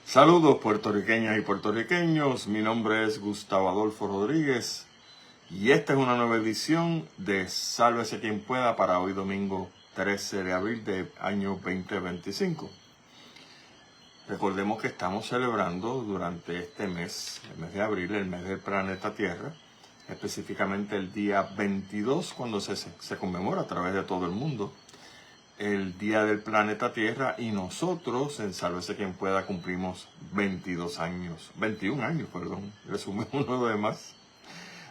Saludos puertorriqueñas y puertorriqueños, mi nombre es Gustavo Adolfo Rodríguez y esta es una nueva edición de Sálvese quien pueda para hoy domingo 13 de abril del año 2025. Recordemos que estamos celebrando durante este mes, el mes de abril, el mes del planeta Tierra, específicamente el día 22 cuando se conmemora a través de todo el mundo el Día del Planeta Tierra, y nosotros en Sálvese quien pueda cumplimos 21 años, le sumé uno de más.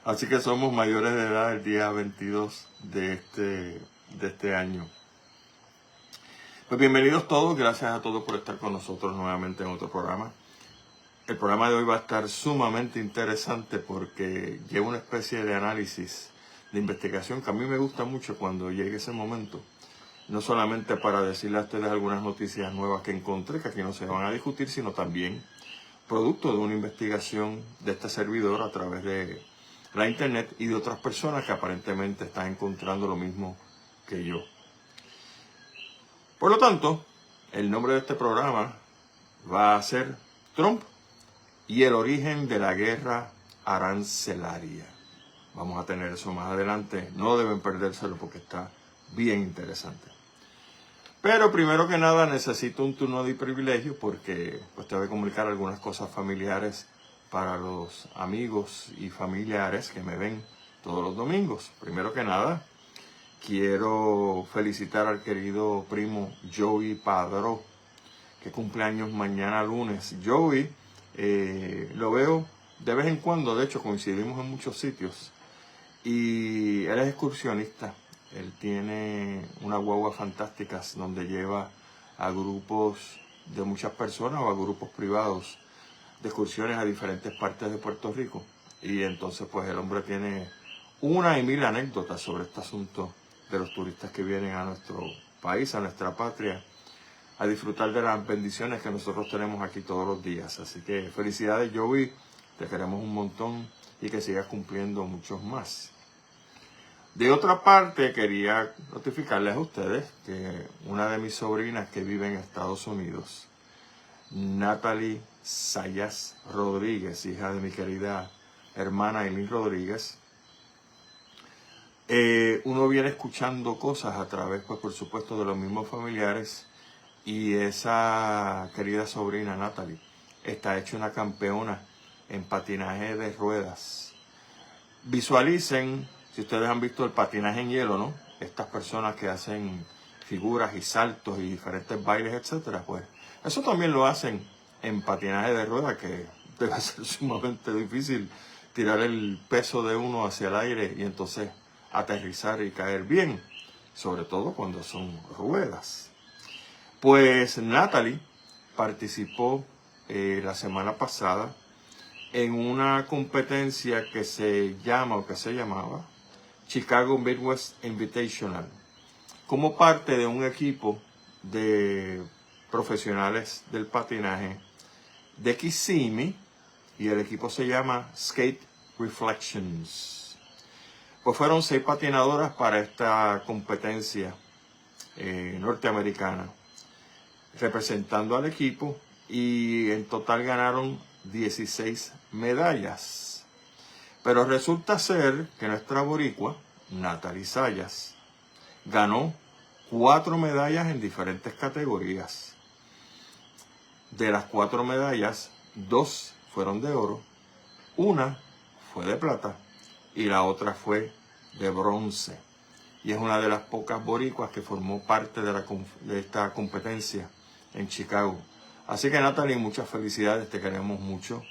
Así que somos mayores de edad el día 22 de este año. Pues bienvenidos todos, gracias a todos por estar con nosotros nuevamente en otro programa. El programa de hoy va a estar sumamente interesante porque lleva una especie de análisis, de investigación que a mí me gusta mucho cuando llegue ese momento. No solamente para decirle a ustedes algunas noticias nuevas que encontré, que aquí no se van a discutir, sino también producto de una investigación de este servidor a través de la internet y de otras personas que aparentemente están encontrando lo mismo que yo. Por lo tanto, el nombre de este programa va a ser Trump y el origen de la guerra arancelaria. Vamos a tener eso más adelante, no deben perdérselo porque está bien interesante. Pero primero que nada necesito un turno de privilegio porque pues te voy a comunicar algunas cosas familiares para los amigos y familiares que me ven todos los domingos. Primero que nada, quiero felicitar al querido primo Joey Padró, que cumple años mañana lunes. Joey, lo veo de vez en cuando, de hecho coincidimos en muchos sitios, y él es excursionista. Él tiene unas guaguas fantásticas donde lleva a grupos de muchas personas o a grupos privados de excursiones a diferentes partes de Puerto Rico. Y entonces pues el hombre tiene una y mil anécdotas sobre este asunto de los turistas que vienen a nuestro país, a nuestra patria, a disfrutar de las bendiciones que nosotros tenemos aquí todos los días. Así que felicidades, Joey, te queremos un montón y que sigas cumpliendo muchos más. De otra parte, quería notificarles a ustedes que una de mis sobrinas que vive en Estados Unidos, Natalie Sayas Rodríguez, hija de mi querida hermana Eileen Rodríguez, uno viene escuchando cosas a través, pues por supuesto, de los mismos familiares, y esa querida sobrina Natalie está hecha una campeona en patinaje de ruedas. Visualicen, si ustedes han visto el patinaje en hielo, ¿no? Estas personas que hacen figuras y saltos y diferentes bailes, etcétera, pues eso también lo hacen en patinaje de ruedas, que debe ser sumamente difícil tirar el peso de uno hacia el aire y entonces aterrizar y caer bien, sobre todo cuando son ruedas. Pues Natalie participó la semana pasada en una competencia que se llamaba Chicago Midwest Invitational, como parte de un equipo de profesionales del patinaje de Kissimmee, y el equipo se llama Skate Reflections. Pues fueron 6 patinadoras para esta competencia norteamericana, representando al equipo, y en total ganaron 16 medallas. Pero resulta ser que nuestra boricua, Natalie Sayas, ganó 4 medallas en diferentes categorías. De las 4 medallas, 2 fueron de oro, una fue de plata y la otra fue de bronce. Y es una de las pocas boricuas que formó parte de esta competencia en Chicago. Así que Natalie, muchas felicidades, te queremos mucho.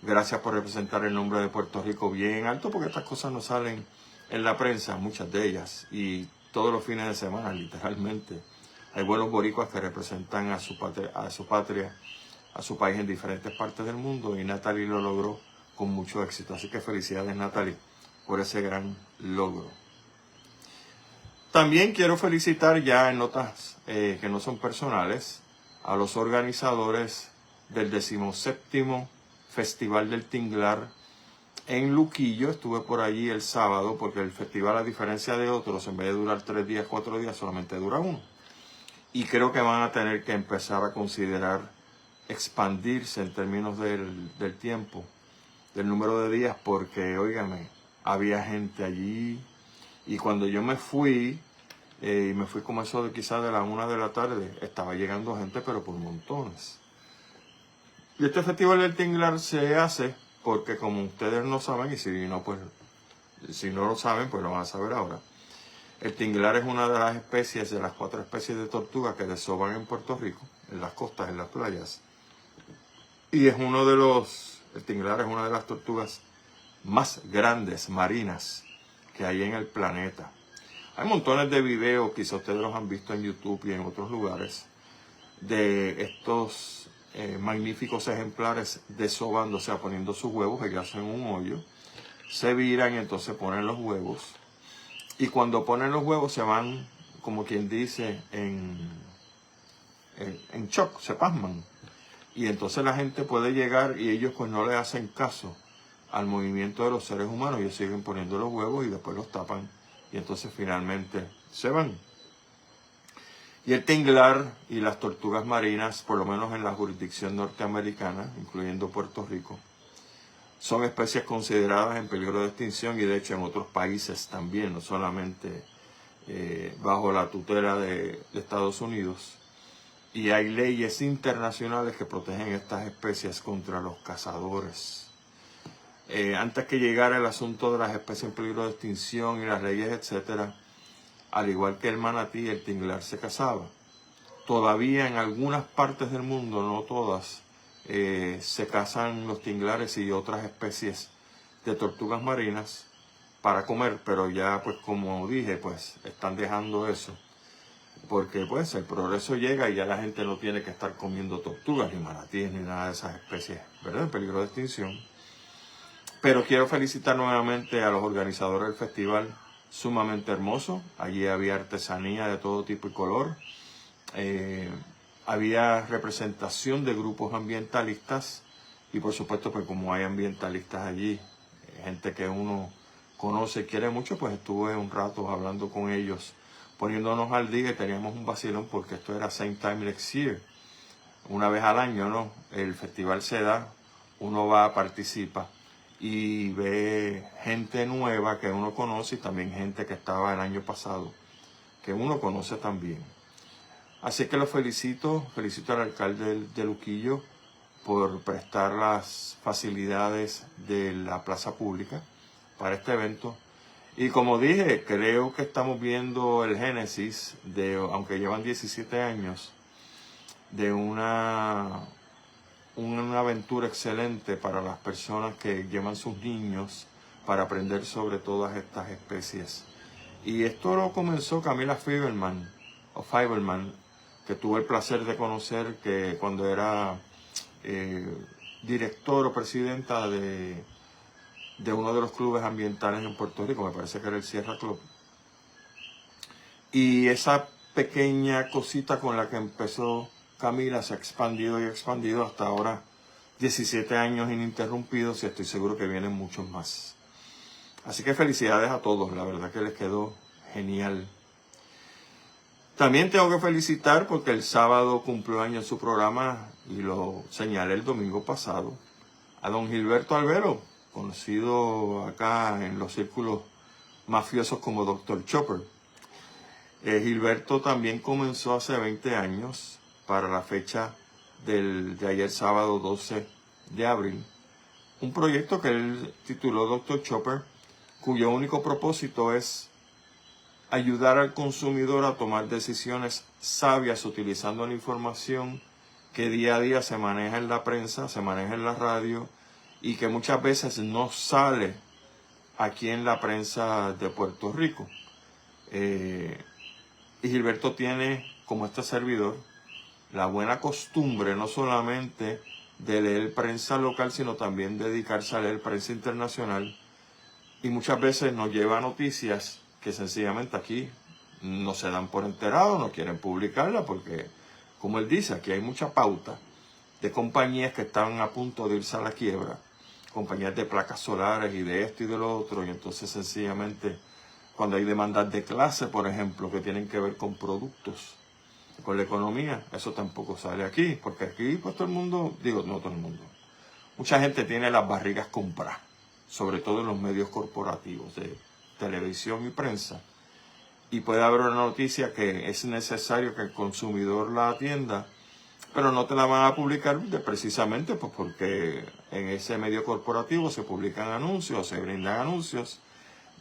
Gracias por representar el nombre de Puerto Rico bien alto, porque estas cosas no salen en la prensa, muchas de ellas, y todos los fines de semana, literalmente. Hay buenos boricuas que representan a su patria, a su país en diferentes partes del mundo, y Natalie lo logró con mucho éxito. Así que felicidades, Natalie, por ese gran logro. También quiero felicitar, ya en notas que no son personales, a los organizadores del 17º Festival del Tinglar en Luquillo. Estuve por allí el sábado porque el festival, a diferencia de otros, en vez de durar 3 días, 4 días, solamente dura 1. Y creo que van a tener que empezar a considerar expandirse en términos del tiempo, del número de días, porque, óigame, había gente allí. Y cuando yo me fui, y me fui como eso de quizás de las 1 de la tarde, estaba llegando gente, pero por montones. Y este festival del Tinglar se hace porque, como ustedes no saben, y si no, pues, si no lo saben, pues lo van a saber ahora. El tinglar es una de las especies, de las 4 especies de tortuga que desovan en Puerto Rico, en las costas, en las playas. Y es el tinglar es una de las tortugas más grandes marinas que hay en el planeta. Hay montones de videos, quizá ustedes los han visto en YouTube y en otros lugares, de estos magníficos ejemplares desovando, o sea, poniendo sus huevos. Ellos hacen un hoyo, se viran y entonces ponen los huevos. Y cuando ponen los huevos se van, como quien dice, en shock, se pasman. Y entonces la gente puede llegar y ellos pues no le hacen caso al movimiento de los seres humanos. Ellos siguen poniendo los huevos y después los tapan. Y entonces finalmente se van. Y el tinglar y las tortugas marinas, por lo menos en la jurisdicción norteamericana, incluyendo Puerto Rico, son especies consideradas en peligro de extinción y de hecho en otros países también, no solamente bajo la tutela de Estados Unidos. Y hay leyes internacionales que protegen estas especies contra los cazadores. Antes que llegara el asunto de las especies en peligro de extinción y las leyes, etcétera, al igual que el manatí, el tinglar se cazaba. Todavía en algunas partes del mundo, no todas, se cazan los tinglares y otras especies de tortugas marinas para comer, pero ya pues como dije, pues están dejando eso, porque pues el progreso llega y ya la gente no tiene que estar comiendo tortugas, ni manatíes, ni nada de esas especies, ¿verdad?, en peligro de extinción. Pero quiero felicitar nuevamente a los organizadores del festival, sumamente hermoso. Allí había artesanía de todo tipo y color. Había representación de grupos ambientalistas y por supuesto pues como hay ambientalistas allí, gente que uno conoce y quiere mucho, pues estuve un rato hablando con ellos, poniéndonos al día, y teníamos un vacilón porque esto era Same Time Next Year, una vez al año, ¿no? El festival se da, uno va, participa y ve gente nueva que uno conoce y también gente que estaba el año pasado, que uno conoce también. Así que lo felicito al alcalde de Luquillo por prestar las facilidades de la plaza pública para este evento. Y como dije, creo que estamos viendo el génesis de, aunque llevan 17 años, de una aventura excelente para las personas que llevan sus niños para aprender sobre todas estas especies. Y esto lo comenzó Camila Fiberman, que tuve el placer de conocer que cuando era director o presidenta de uno de los clubes ambientales en Puerto Rico, me parece que era el Sierra Club. Y esa pequeña cosita con la que empezó Camila se ha expandido y expandido hasta ahora, 17 años ininterrumpidos, y estoy seguro que vienen muchos más. Así que felicidades a todos, la verdad que les quedó genial. También tengo que felicitar porque el sábado cumplió años su programa, y lo señalé el domingo pasado, a don Gilberto Albero, conocido acá en los círculos mafiosos como Dr. Chopper. Gilberto también comenzó hace 20 años, para la fecha de ayer sábado 12 de abril, un proyecto que él tituló Dr. Chopper, cuyo único propósito es ayudar al consumidor a tomar decisiones sabias utilizando la información que día a día se maneja en la prensa, se maneja en la radio y que muchas veces no sale aquí en la prensa de Puerto Rico. Y Gilberto tiene, como este servidor, la buena costumbre no solamente de leer prensa local, sino también dedicarse a leer prensa internacional. Y muchas veces nos lleva noticias que sencillamente aquí no se dan por enterado, no quieren publicarla porque, como él dice, aquí hay mucha pauta de compañías que están a punto de irse a la quiebra compañías de placas solares y de esto y de lo otro, y entonces sencillamente cuando hay demandas de clase, por ejemplo, que tienen que ver con productos, con la economía, eso tampoco sale aquí, porque aquí pues todo el mundo, digo, no todo el mundo, mucha gente tiene las barrigas compradas, sobre todo en los medios corporativos de televisión y prensa, y puede haber una noticia que es necesario que el consumidor la atienda, pero no te la van a publicar precisamente pues porque en ese medio corporativo se publican anuncios, se brindan anuncios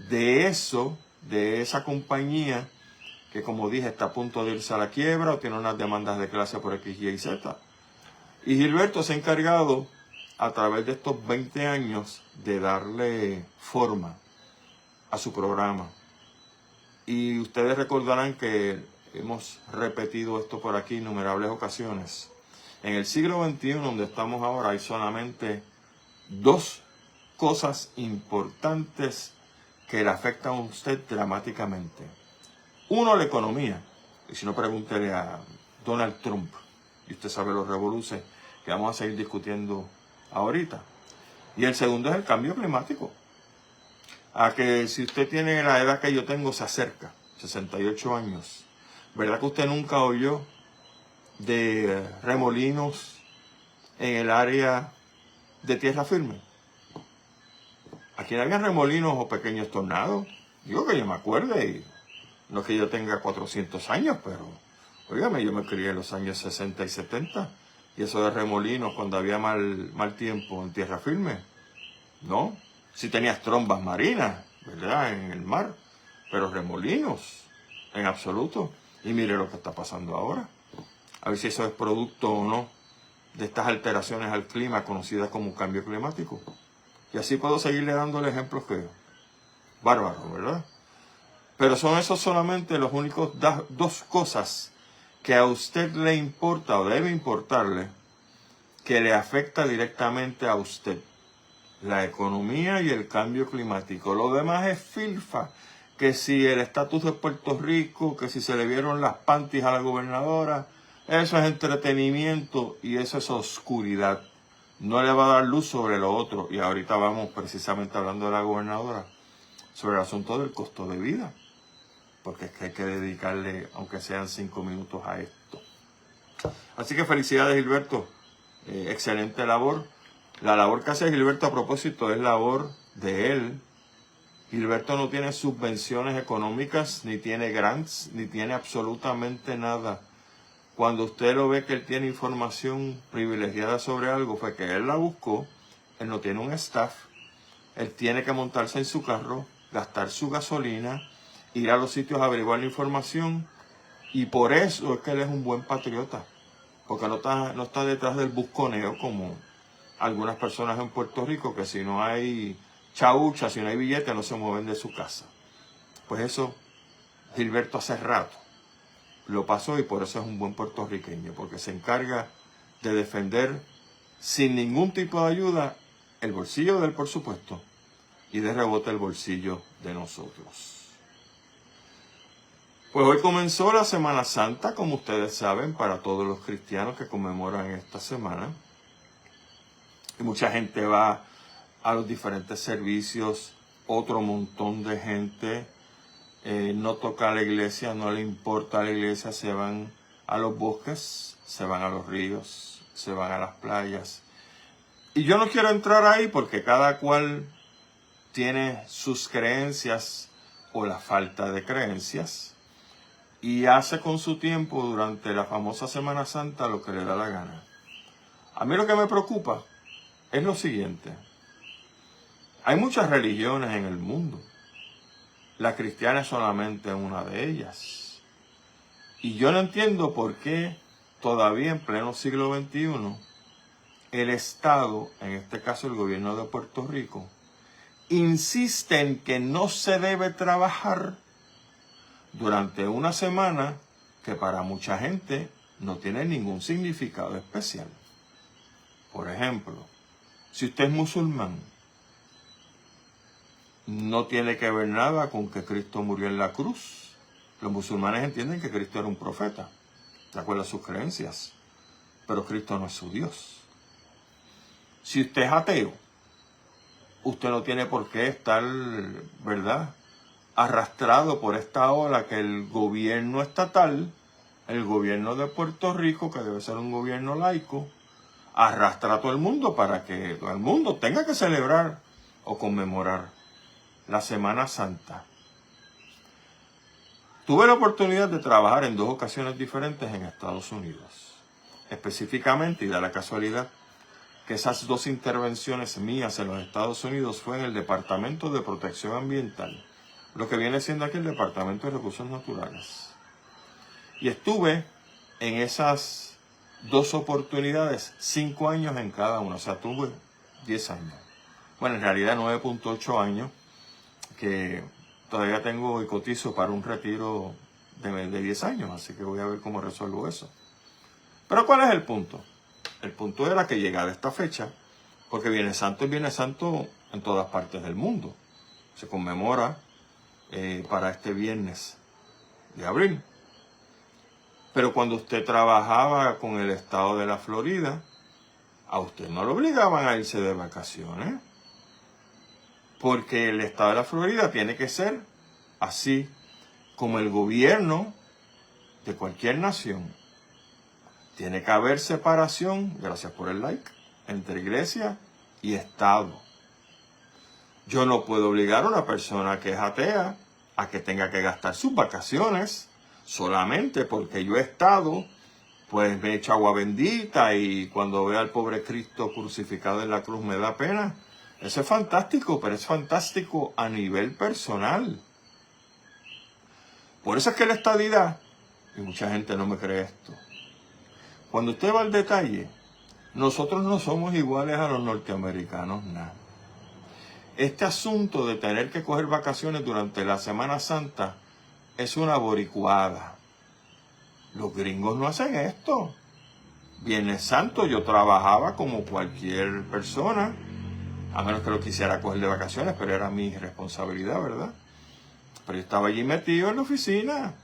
de eso, de esa compañía que, como dije, está a punto de irse a la quiebra o tiene unas demandas de clase por X, Y, Z. Y Gilberto se ha encargado a través de estos 20 años de darle forma a su programa. Y ustedes recordarán que hemos repetido esto por aquí en innumerables ocasiones. En el siglo XXI, donde estamos ahora, hay solamente dos cosas importantes que le afectan a usted dramáticamente. Uno, la economía. Y si no, pregúntele a Donald Trump. Y usted sabe los revoluciones que vamos a seguir discutiendo ahorita. Y el segundo es el cambio climático. A que si usted tiene la edad que yo tengo, se acerca, 68 años. ¿Verdad que usted nunca oyó de remolinos en el área de tierra firme? Aquí no había remolinos o pequeños tornados. Digo que yo me acuerde, y no es que yo tenga 400 años, pero, óigame, yo me crié en los años 60 y 70, y eso de remolinos cuando había mal tiempo en tierra firme, ¿no? Sí tenías trombas marinas, ¿verdad?, en el mar, pero remolinos, en absoluto. Y mire lo que está pasando ahora. A ver si eso es producto o no de estas alteraciones al clima conocidas como cambio climático. Y así puedo seguirle dándole ejemplos que bárbaros, ¿verdad? Pero son esos solamente los únicos dos cosas que a usted le importa o debe importarle, que le afecta directamente a usted. La economía y el cambio climático. Lo demás es filfa. Que si el estatus de Puerto Rico, que si se le vieron las panties a la gobernadora, eso es entretenimiento y eso es oscuridad. No le va a dar luz sobre lo otro. Y ahorita vamos precisamente hablando de la gobernadora, sobre el asunto del costo de vida. Porque es que hay que dedicarle, aunque sean 5 minutos a esto. Así que felicidades, Gilberto. Excelente labor. La labor que hace Gilberto, a propósito, es labor de él. Gilberto no tiene subvenciones económicas, ni tiene grants, ni tiene absolutamente nada. Cuando usted lo ve que él tiene información privilegiada sobre algo, fue que él la buscó, él no tiene un staff, él tiene que montarse en su carro, gastar su gasolina, ir a los sitios a averiguar la información, y por eso es que él es un buen patriota, porque no está detrás del busconeo como algunas personas en Puerto Rico, que si no hay chaucha, si no hay billete, no se mueven de su casa. Pues eso Gilberto hace rato lo pasó, y por eso es un buen puertorriqueño, porque se encarga de defender sin ningún tipo de ayuda el bolsillo de él, por supuesto, y de rebote el bolsillo de nosotros. Pues hoy comenzó la Semana Santa, como ustedes saben, para todos los cristianos que conmemoran esta semana. Y mucha gente va a los diferentes servicios, otro montón de gente no toca a la iglesia, no le importa a la iglesia, se van a los bosques, se van a los ríos, se van a las playas. Y yo no quiero entrar ahí porque cada cual tiene sus creencias o la falta de creencias y hace con su tiempo durante la famosa Semana Santa lo que le da la gana. A mí lo que me preocupa es lo siguiente. Hay muchas religiones en el mundo. La cristiana es solamente una de ellas. Y yo no entiendo por qué todavía en pleno siglo XXI el Estado, en este caso el gobierno de Puerto Rico, insiste en que no se debe trabajar durante una semana que para mucha gente no tiene ningún significado especial. Por ejemplo, si usted es musulmán, no tiene que ver nada con que Cristo murió en la cruz. Los musulmanes entienden que Cristo era un profeta, de acuerdo a sus creencias, pero Cristo no es su Dios. Si usted es ateo, usted no tiene por qué estar, ¿verdad?, arrastrado por esta ola que el gobierno estatal, el gobierno de Puerto Rico, que debe ser un gobierno laico, arrastra a todo el mundo para que todo el mundo tenga que celebrar o conmemorar la Semana Santa. Tuve la oportunidad de trabajar en 2 ocasiones diferentes en Estados Unidos. Específicamente, y da la casualidad, que esas 2 intervenciones mías en los Estados Unidos fue en el Departamento de Protección Ambiental, lo que viene siendo aquí el Departamento de Recursos Naturales. Y estuve en esas 2 oportunidades 5 años en cada una, o sea, tuve 10 años. Bueno, en realidad 9.8 años, que todavía tengo y cotizo para un retiro de 10 años, así que voy a ver cómo resuelvo eso. Pero ¿cuál es el punto? El punto era que llegada esta fecha, porque Viernes Santo es Viernes Santo en todas partes del mundo. Se conmemora para este viernes de abril. Pero cuando usted trabajaba con el estado de la Florida, a usted no lo obligaban a irse de vacaciones. Porque el estado de la Florida tiene que ser así como el gobierno de cualquier nación. Tiene que haber separación, gracias por el like, entre iglesia y Estado. Yo no puedo obligar a una persona que es atea a que tenga que gastar sus vacaciones solamente porque yo he estado, pues me he hecho agua bendita y cuando veo al pobre Cristo crucificado en la cruz me da pena. Eso es fantástico, pero es fantástico a nivel personal. Por eso es que la estadidad, y mucha gente no me cree esto, cuando usted va al detalle, nosotros no somos iguales a los norteamericanos, nada. Este asunto de tener que coger vacaciones durante la Semana Santa es una boricuada. Los gringos no hacen esto. Viernes Santo yo trabajaba como cualquier persona, a menos que lo quisiera coger de vacaciones, pero era mi responsabilidad, ¿verdad? Pero yo estaba allí metido en la oficina.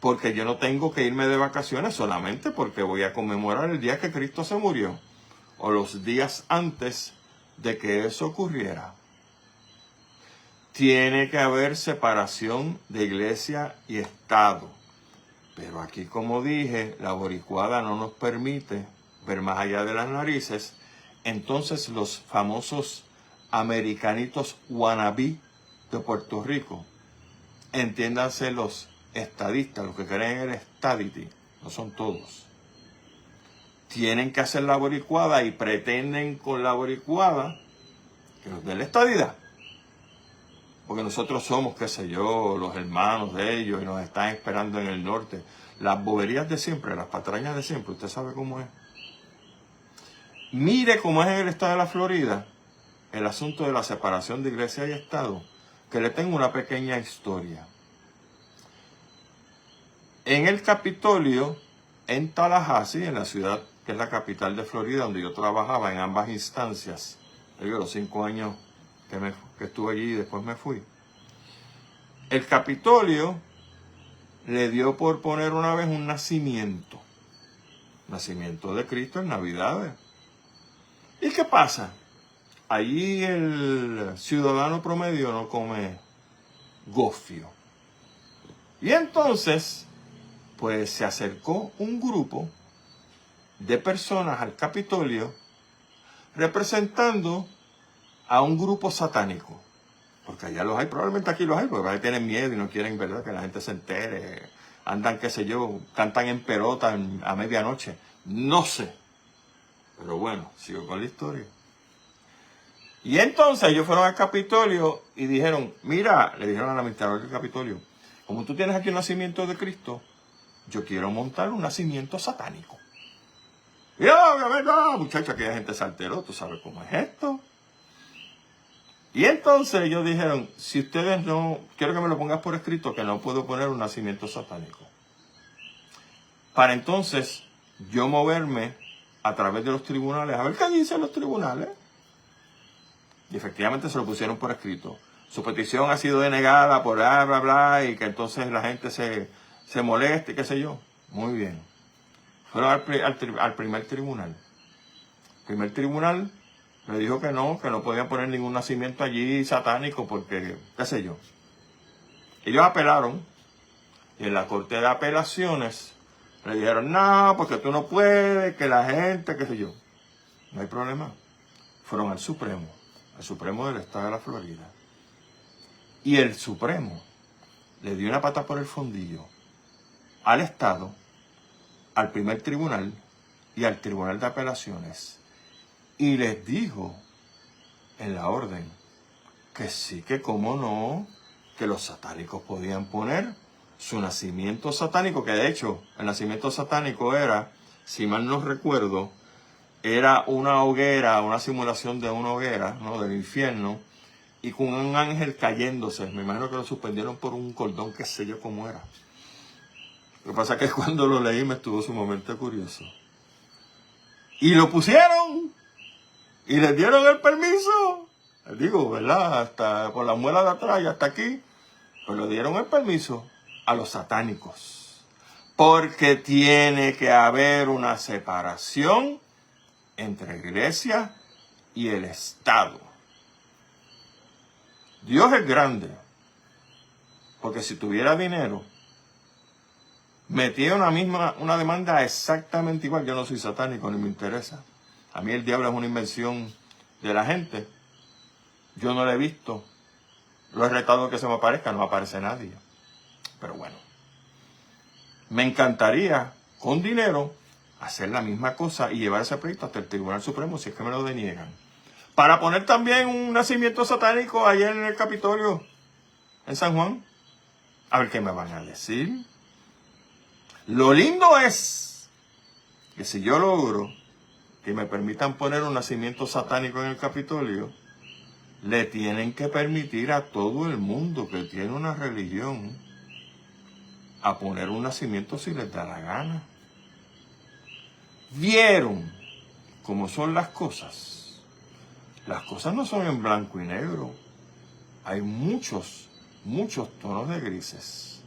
Porque yo no tengo que irme de vacaciones solamente porque voy a conmemorar el día que Cristo se murió. O los días antes de que eso ocurriera. Tiene que haber separación de iglesia y Estado. Pero aquí, como dije, la boricuada no nos permite ver más allá de las narices. Entonces los famosos americanitos wannabe de Puerto Rico, entiéndanse los estadistas, los que creen en el stadity, no son todos, tienen que hacer la boricuada y pretenden con la boricuada que nos den la estadidad. Porque nosotros somos, qué sé yo, los hermanos de ellos y nos están esperando en el norte. Las boberías de siempre, las patrañas de siempre, usted sabe cómo es. Mire cómo es en el estado de la Florida el asunto de la separación de iglesia y Estado, que le tengo una pequeña historia. En el Capitolio, en Tallahassee, en la ciudad que es la capital de Florida, donde yo trabajaba en ambas instancias, los 5 años que estuve allí y después me fui. El Capitolio le dio por poner una vez un nacimiento de Cristo en Navidades. ¿Y qué pasa? Allí el ciudadano promedio no come gofio. Y entonces, pues se acercó un grupo de personas al Capitolio representando a un grupo satánico. Porque allá los hay, probablemente aquí los hay, porque ahí tienen miedo y no quieren, ¿verdad?, que la gente se entere. Andan, qué sé yo, cantan en pelota a medianoche. No sé. Pero bueno, sigo con la historia. Y entonces ellos fueron al Capitolio y dijeron, mira, le dijeron al administrador del Capitolio, como tú tienes aquí un nacimiento de Cristo, yo quiero montar un nacimiento satánico. Y obviamente, muchacha, aquella gente se alteró, tú sabes cómo es esto. Y entonces ellos dijeron, si ustedes no, quiero que me lo pongas por escrito, que no puedo poner un nacimiento satánico. Para entonces yo moverme a través de los tribunales, a ver qué dicen los tribunales. Y efectivamente se lo pusieron por escrito. Su petición ha sido denegada por bla, bla, bla, y que entonces la gente se moleste, qué sé yo. Muy bien. Fueron al primer tribunal. El primer tribunal Le dijo que no podían poner ningún nacimiento allí satánico porque, qué sé yo. Ellos apelaron y en la Corte de Apelaciones le dijeron, no, porque tú no puedes, que la gente, qué sé yo. No hay problema. Fueron al Supremo del Estado de la Florida. Y el Supremo le dio una pata por el fondillo al Estado, al primer tribunal y al Tribunal de Apelaciones. Y les dijo en la orden que sí, que cómo no, que los satánicos podían poner su nacimiento satánico, que de hecho el nacimiento satánico era, si mal no recuerdo, era una hoguera, una simulación de una hoguera, ¿no?, del infierno, y con un ángel cayéndose. Me imagino que lo suspendieron por un cordón, qué sé yo cómo era. Lo que pasa es que cuando lo leí me estuvo sumamente curioso. Y lo pusieron, y les dieron el permiso. Les digo, ¿verdad? Hasta por la muela de atrás y hasta aquí. Pues le dieron el permiso a los satánicos. Porque tiene que haber una separación entre la iglesia y el Estado. Dios es grande. Porque si tuviera dinero, metía una demanda exactamente igual. Yo no soy satánico, ni me interesa. A mí el diablo es una invención de la gente. Yo no lo he visto. Lo he retado que se me aparezca, no aparece nadie. Pero bueno, me encantaría, con dinero, hacer la misma cosa y llevar ese proyecto hasta el Tribunal Supremo si es que me lo deniegan. Para poner también un nacimiento satánico allá en el Capitolio, en San Juan. A ver qué me van a decir. Lo lindo es que si yo logro que me permitan poner un nacimiento satánico en el Capitolio, le tienen que permitir a todo el mundo que tiene una religión a poner un nacimiento si les da la gana. ¿Vieron cómo son las cosas? Las cosas no son en blanco y negro. Hay muchos tonos de grises.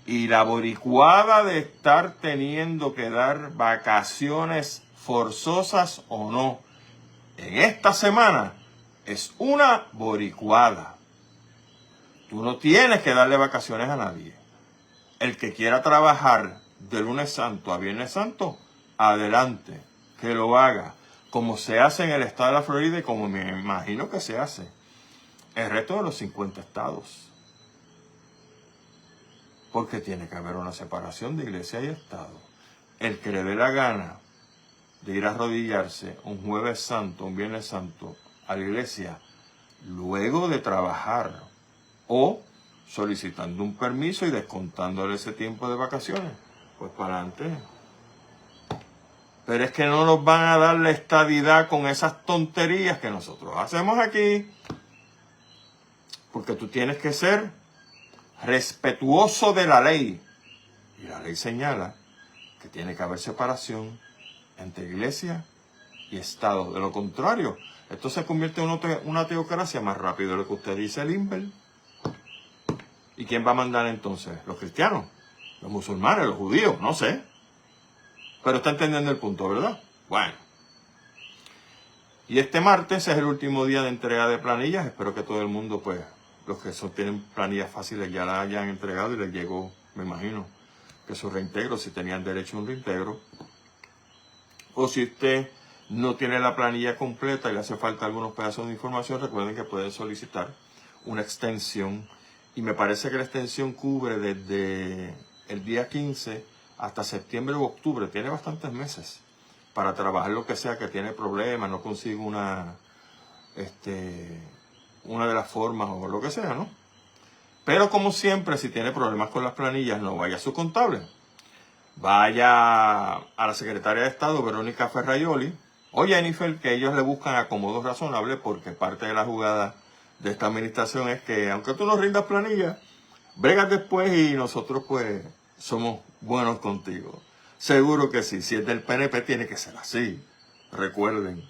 Y la boricuada de estar teniendo que dar vacaciones forzosas o no en esta semana es una boricuada. Tú no tienes que darle vacaciones a nadie. El que quiera trabajar de lunes santo a viernes santo, adelante, que lo haga. Como se hace en el estado de la Florida y como me imagino que se hace el resto de los 50 estados. Porque tiene que haber una separación de iglesia y estado. El que le dé la gana de ir a arrodillarse un jueves santo, un viernes santo a la iglesia, luego de trabajar o solicitando un permiso y descontándole ese tiempo de vacaciones, pues para adelante. Pero es que no nos van a dar la estadidad con esas tonterías que nosotros hacemos aquí. Porque tú tienes que ser respetuoso de la ley. Y la ley señala que tiene que haber separación entre iglesia y Estado. De lo contrario, esto se convierte en una teocracia más rápido de lo que usted dice, el Inver. ¿Y quién va a mandar entonces? ¿Los cristianos? ¿Los musulmanes? ¿Los judíos? No sé. Pero está entendiendo el punto, ¿verdad? Bueno. Y este martes es el último día de entrega de planillas. Espero que todo el mundo, pues, los que tienen planillas fáciles ya la hayan entregado y les llegó, me imagino, que su reintegro, si tenían derecho a un reintegro. O si usted no tiene la planilla completa y le hace falta algunos pedazos de información, recuerden que pueden solicitar una extensión. Y me parece que la extensión cubre desde el día 15 hasta septiembre o octubre. Tiene bastantes meses para trabajar lo que sea que tiene problemas, no consigue una de las formas o lo que sea, ¿no? Pero como siempre, si tiene problemas con las planillas, no vaya a su contable. Vaya a la secretaria de Estado, Verónica Ferraioli, o Jennifer, que ellos le buscan acomodos razonables, porque parte de la jugada de esta administración es que, aunque tú nos rindas planilla, bregas después y nosotros, pues, somos buenos contigo. Seguro que sí. Si es del PNP, tiene que ser así. Recuerden,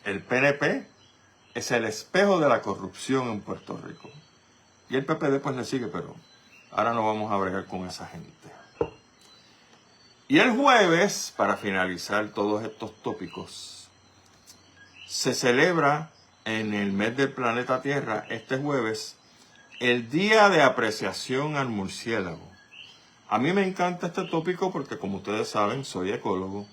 el PNP es el espejo de la corrupción en Puerto Rico. Y el PPD, pues, le sigue, pero ahora no vamos a bregar con esa gente. Y el jueves, para finalizar todos estos tópicos, se celebra en el mes del planeta Tierra este jueves el Día de Apreciación al Murciélago. A mí me encanta este tópico porque, como ustedes saben, soy ecólogo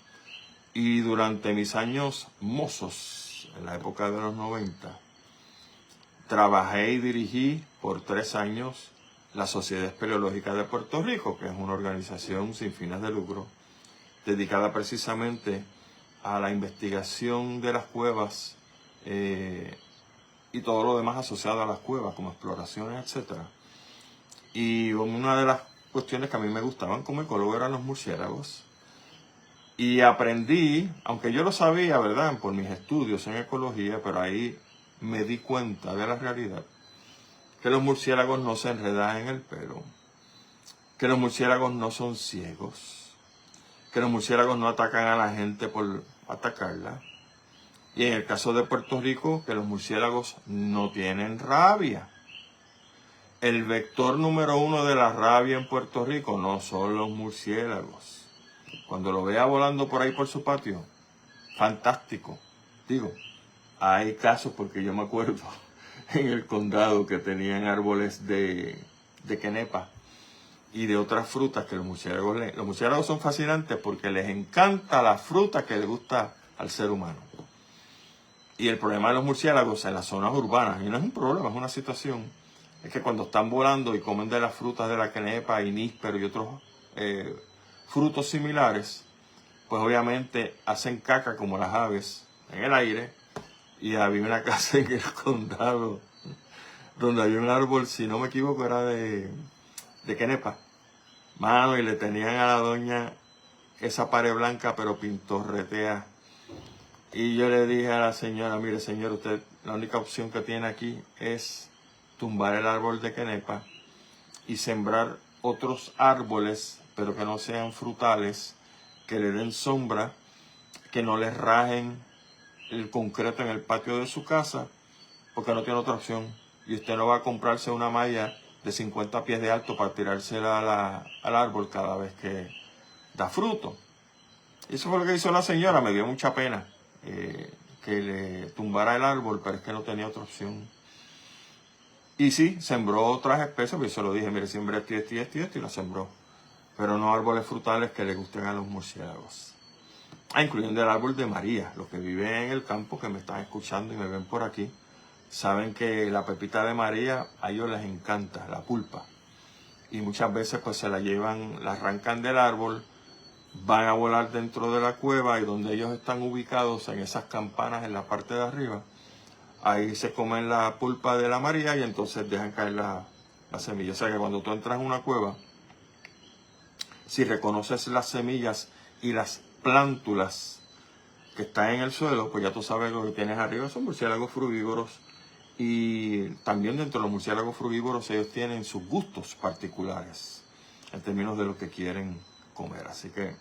y durante mis años mozos, en la época de los 90, trabajé y dirigí por 3 años la Sociedad Espeleológica de Puerto Rico, que es una organización sin fines de lucro dedicada precisamente a la investigación de las cuevas y todo lo demás asociado a las cuevas, como exploraciones, etc. Y una de las cuestiones que a mí me gustaban como ecólogo eran los murciélagos. Y aprendí, aunque yo lo sabía, ¿verdad?, por mis estudios en ecología, pero ahí me di cuenta de la realidad, que los murciélagos no se enredan en el pelo, que los murciélagos no son ciegos, que los murciélagos no atacan a la gente por atacarla. Y en el caso de Puerto Rico, que los murciélagos no tienen rabia. El vector número 1 de la rabia en Puerto Rico no son los murciélagos. Cuando lo vea volando por ahí por su patio, fantástico. Digo, hay casos, porque yo me acuerdo en el condado que tenían árboles de quenepa y de otras frutas que los murciélagos son fascinantes porque les encanta la fruta que les gusta al ser humano. Y el problema de los murciélagos en las zonas urbanas, y no es un problema, es una situación, es que cuando están volando y comen de las frutas de la quenepa y níspero y otros frutos similares, pues obviamente hacen caca como las aves en el aire. Y había una casa en el condado donde había un árbol, si no me equivoco, era de quenepa. Mano, y le tenían a la doña esa pared blanca, pero pintorretea. Y yo le dije a la señora, mire señor, usted la única opción que tiene aquí es tumbar el árbol de quenepa y sembrar otros árboles, pero que no sean frutales, que le den sombra, que no les rajen el concreto en el patio de su casa, porque no tiene otra opción. Y usted no va a comprarse una malla de 50 pies de alto para tirársela al árbol cada vez que da fruto. Y eso fue lo que hizo la señora. Me dio mucha pena que le tumbara el árbol, pero es que no tenía otra opción. Y sí, sembró otras especies, pero yo se lo dije, mire, siembra esto y lo sembró. Pero no árboles frutales que le gusten a los murciélagos. Incluyendo el árbol de María. Los que viven en el campo, que me están escuchando y me ven por aquí, saben que la pepita de María a ellos les encanta, la pulpa. Y muchas veces pues se la llevan, la arrancan del árbol, van a volar dentro de la cueva y donde ellos están ubicados en esas campanas en la parte de arriba, ahí se comen la pulpa de la María y entonces dejan caer la semilla. O sea que cuando tú entras en una cueva, si reconoces las semillas y las plántulas que están en el suelo, pues ya tú sabes lo que tienes arriba. Son murciélagos frugívoros. Y también dentro de los murciélagos frugívoros ellos tienen sus gustos particulares en términos de lo que quieren comer. Así que,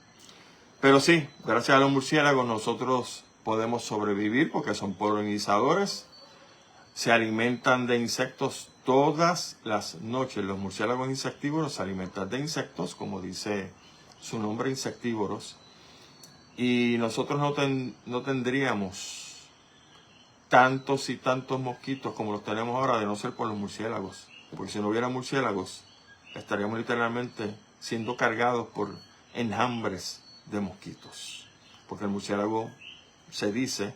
pero sí, gracias a los murciélagos nosotros podemos sobrevivir porque son polinizadores. Se alimentan de insectos todas las noches. Los murciélagos insectívoros se alimentan de insectos, como dice su nombre, insectívoros. Y nosotros no tendríamos tantos y tantos mosquitos como los tenemos ahora, de no ser por los murciélagos. Porque si no hubiera murciélagos, estaríamos literalmente siendo cargados por enjambres de mosquitos. Porque el murciélago se dice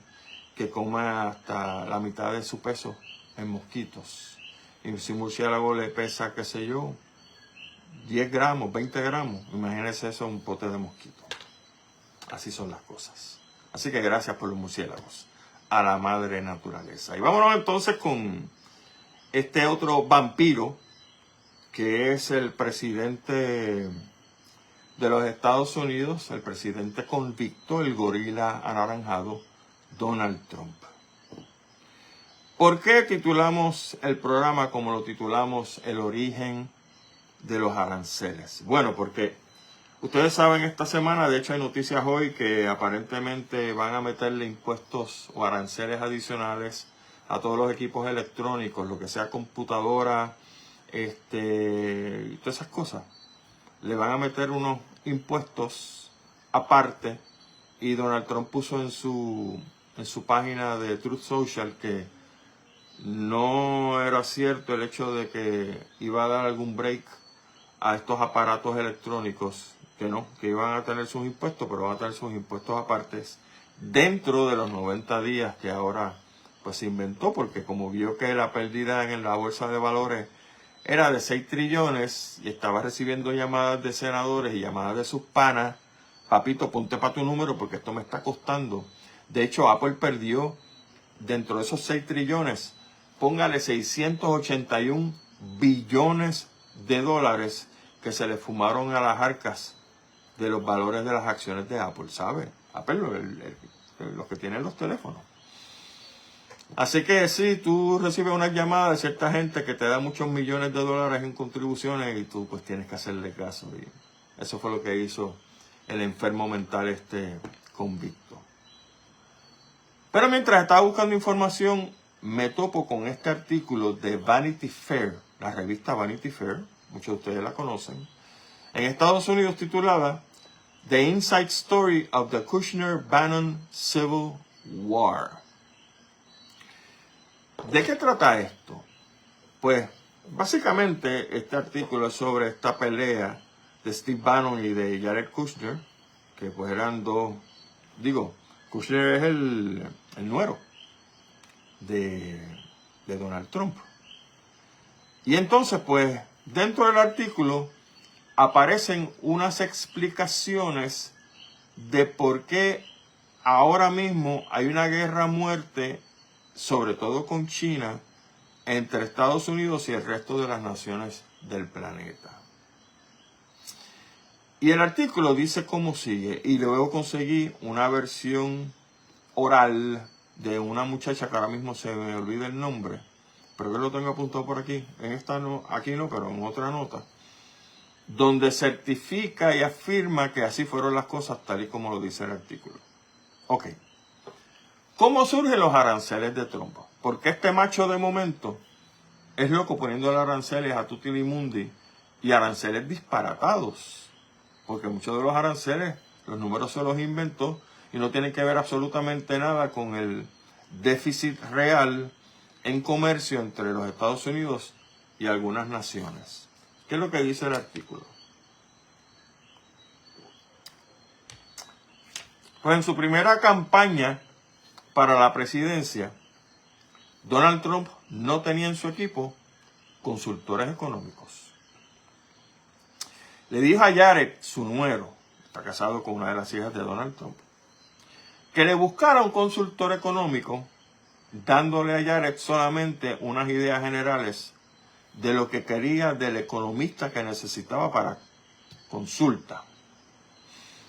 que come hasta la mitad de su peso en mosquitos. Y si un murciélago le pesa, qué sé yo, 10 gramos, 20 gramos, imagínense eso, un pote de mosquito. Así son las cosas. Así que gracias por los murciélagos, a la madre naturaleza. Y vámonos entonces con este otro vampiro, que es el presidente de los Estados Unidos, el presidente convicto, el gorila anaranjado, Donald Trump. ¿Por qué titulamos el programa como lo titulamos, El origen de los aranceles? Bueno, porque ustedes saben, esta semana, de hecho hay noticias hoy que aparentemente van a meterle impuestos o aranceles adicionales a todos los equipos electrónicos, lo que sea computadora, y todas esas cosas. Le van a meter unos impuestos aparte y Donald Trump puso en en su página de Truth Social que no era cierto el hecho de que iba a dar algún break a estos aparatos electrónicos, que no, que iban a tener sus impuestos, pero van a tener sus impuestos apartes dentro de los 90 días que ahora pues se inventó, porque como vio que la pérdida en la bolsa de valores era de 6 trillones y estaba recibiendo llamadas de senadores y llamadas de sus panas, papito, ponte para tu número porque esto me está costando. De hecho, Apple perdió dentro de esos 6 trillones, póngale 681 billones de dólares que se le fumaron a las arcas de los valores de las acciones de Apple, ¿sabe? Apple, los que tienen los teléfonos. Así que sí, tú recibes una llamada de cierta gente que te da muchos millones de dólares en contribuciones y tú pues tienes que hacerle caso. Y eso fue lo que hizo el enfermo mental convicto. Pero mientras estaba buscando información, me topo con este artículo de Vanity Fair, la revista Vanity Fair, muchos de ustedes la conocen, en Estados Unidos, titulada The Inside Story of the Kushner-Bannon Civil War. ¿De qué trata esto? Pues básicamente este artículo es sobre esta pelea de Steve Bannon y de Jared Kushner, que pues eran dos, Kushner es el nuero de Donald Trump. Y entonces pues dentro del artículo aparecen unas explicaciones de por qué ahora mismo hay una guerra a muerte, sobre todo con China, entre Estados Unidos y el resto de las naciones del planeta. Y el artículo dice cómo sigue, y luego conseguí una versión oral de una muchacha que ahora mismo se me olvida el nombre, pero que lo tengo apuntado por aquí, en esta no, aquí no, pero en otra nota, donde certifica y afirma que así fueron las cosas tal y como lo dice el artículo. Ok. ¿Cómo surgen los aranceles de Trump? Porque este macho de momento es loco poniéndole aranceles a tutti y mundi y aranceles disparatados. Porque muchos de los aranceles, los números se los inventó y no tienen que ver absolutamente nada con el déficit real en comercio entre los Estados Unidos y algunas naciones. ¿Qué es lo que dice el artículo? Pues en su primera campaña para la presidencia, Donald Trump no tenía en su equipo consultores económicos. Le dijo a Jared, su nuero, está casado con una de las hijas de Donald Trump, que le buscara un consultor económico, dándole a Jared solamente unas ideas generales de lo que quería del economista que necesitaba para consulta.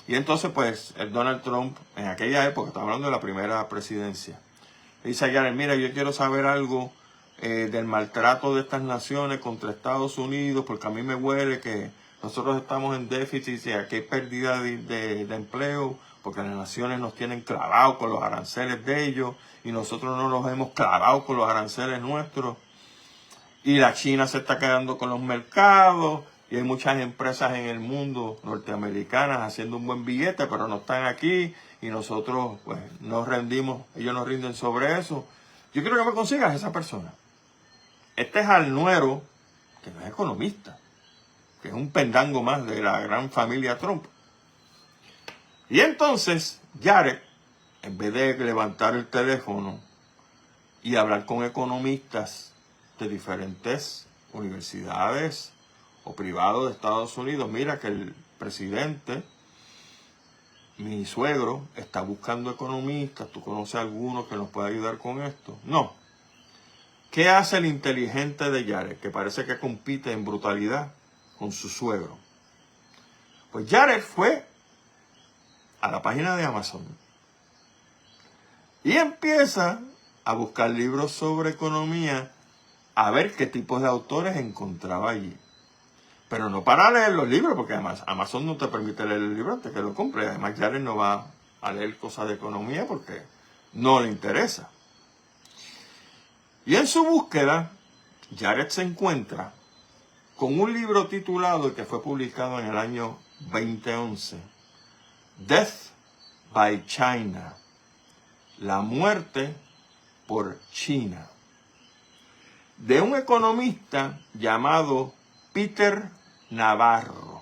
Y entonces, pues, el Donald Trump, en aquella época, estamos hablando de la primera presidencia, le dice a Jared, mira, yo quiero saber algo del maltrato de estas naciones contra Estados Unidos, porque a mí me huele que nosotros estamos en déficit y aquí hay pérdida de empleo, porque las naciones nos tienen clavados con los aranceles de ellos y nosotros no los hemos clavado con los aranceles nuestros. Y la China se está quedando con los mercados y hay muchas empresas en el mundo norteamericanas haciendo un buen billete, pero no están aquí y nosotros pues nos rendimos, ellos nos rinden sobre eso. Yo quiero que me consigas esa persona. Este es al nuero, que no es economista, que es un pendango más de la gran familia Trump. Y entonces Jared, en vez de levantar el teléfono y hablar con economistas de diferentes universidades o privados de Estados Unidos, mira que el presidente, mi suegro, está buscando economistas, tú conoces a alguno que nos pueda ayudar con esto. No. ¿Qué hace el inteligente de Jared, que parece que compite en brutalidad con su suegro? Pues Jared fue a la página de Amazon y empieza a buscar libros sobre economía, a ver qué tipos de autores encontraba allí. Pero no para leer los libros, porque además Amazon no te permite leer el libro antes que lo compres. Además, Jared no va a leer cosas de economía porque no le interesa. Y en su búsqueda, Jared se encuentra con un libro titulado, que fue publicado en el año 2011, Death by China, La muerte por China, de un economista llamado Peter Navarro,